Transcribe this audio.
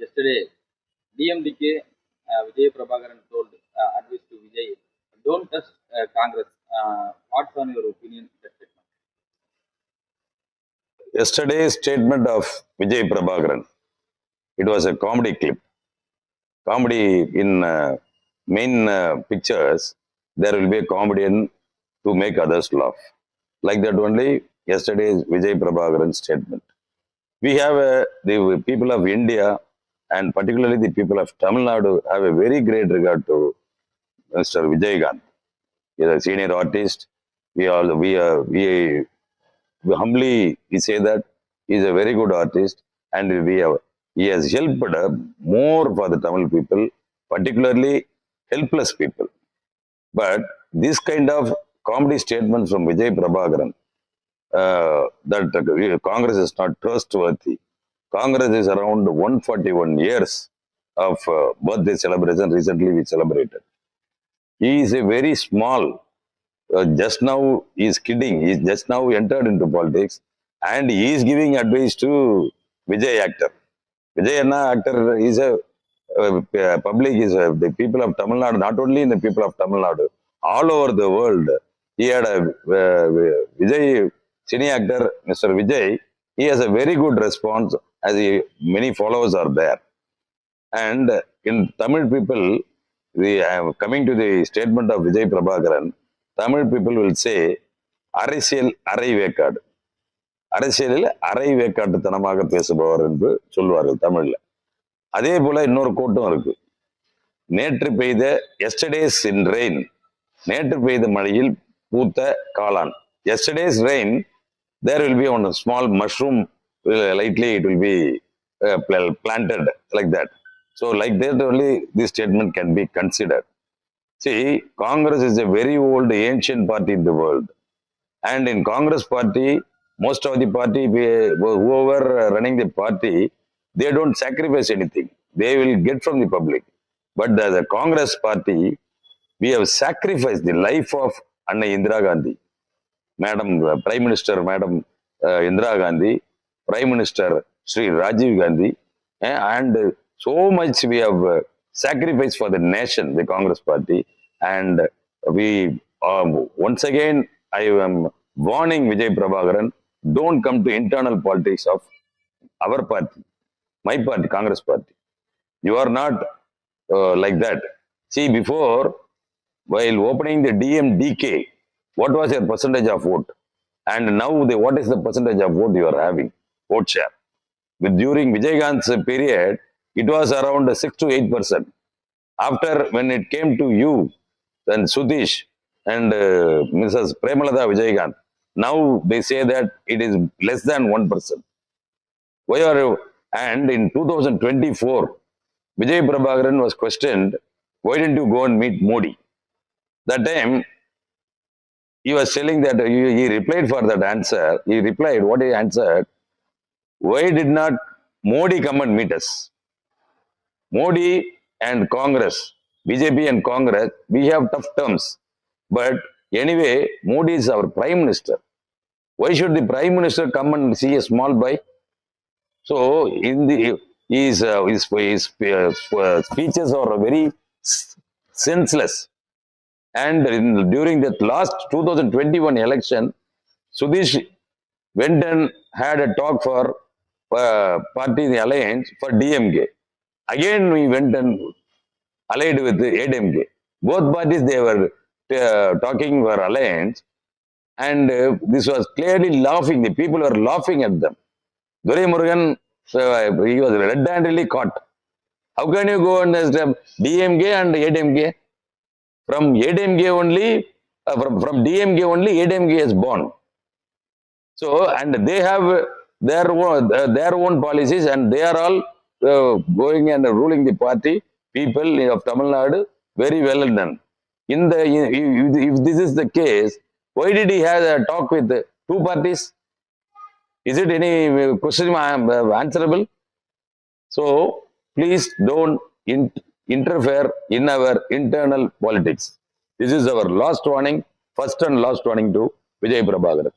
Yesterday, DMDK, Vijay Prabhakaran told advice to Vijay, don't trust Congress. What's on your opinion? Yesterday's statement of Vijay Prabhakaran, it was a comedy clip. Comedy in main pictures, there will be a comedian to make others laugh. Like that only yesterday's Vijay Prabhakaran statement. We have the people of India and particularly the people of Tamil Nadu have a very great regard to Mr. Vijaykanth. He is a senior artist. We humbly we say that he is a very good artist and he has helped more for the Tamil people, particularly helpless people. But this kind of comedy statements from Vijay Prabhakaran, that Congress is not trustworthy. Congress is around 141 years of birthday celebration recently we celebrated. He is a very small, just now he is kidding, he just now entered into politics and he is giving advice to Vijay actor. Vijay actor is a public, is the people of Tamil Nadu, not only in the people of Tamil Nadu, all over the world. He had a Vijay, cine actor, Mr. Vijay, he has a very good response as many followers are there. And in Tamil people, coming to the statement of Vijay Prabhakaran, Tamil people will say, அரசியல் அரை வேக்காடு. அரசியலில் அரை வேக்காட்டுத்தனமாக பேசுபவர் என்று சொல்வார்கள் தமிழ்ல. அதே போல இன்னொரு கூட்டம் இருக்கு. நேற்று பெய்த yesterday's in rain, நேற்று பெய்த மழையில் பூத்த காளான். Yesterday's rain, there will be on a small mushroom, lightly it will be planted like that. So like that only this statement can be considered. See, Congress is a very old, ancient party in the world. And in Congress party, most of the party, whoever running the party, they don't sacrifice anything. They will get from the public. But the Congress party, we have sacrificed the life of Anna Indira Gandhi, Madam Prime Minister, Madam Indira Gandhi, Prime Minister Sri Rajiv Gandhi, and so much we have sacrificed for the nation, the Congress party. And we, once again, I am warning Vijay Prabhakaran, don't come to internal politics of our party, my party, Congress party. You are not like that. See, before, while opening the DMDK, what was your percentage of vote? And now, what is the percentage of vote you are having? Vote share. During Vijaykanth's period, it was around 6 to 8%. After, when it came to you, then Sudhish and Mrs. Premalata Vijaykanth, now they say that it is less than 1%. Why are you? And in 2024, Vijay Prabhakaran was questioned, why didn't you go and meet Modi? That time, he was telling that he replied for that answer. He replied, what he answered, why did not Modi come and meet us? Modi and Congress, BJP and Congress, we have tough terms. But anyway, Modi is our Prime Minister. Why should the Prime Minister come and see a small boy? So, in the his speeches are very senseless. And during the last 2021 election, Sudhish went and had a talk for party in the alliance for DMK. Again, we went and allied with the ADMK. Both parties, they were talking for alliance, and this was clearly laughing. The people were laughing at them. Durai Murugan, he was red-handedly caught. How can you go and DMK and ADMK? From ADMK only, from DMK only, ADMK is born. So, and they have their own policies, and they are all going and ruling the party. People of Tamil Nadu, very well done. If this is the case, why did he have a talk with two parties? Is it any question answerable? So, please don't interfere in our internal politics. This is our last warning, first and last warning to Vijay Prabhakaran.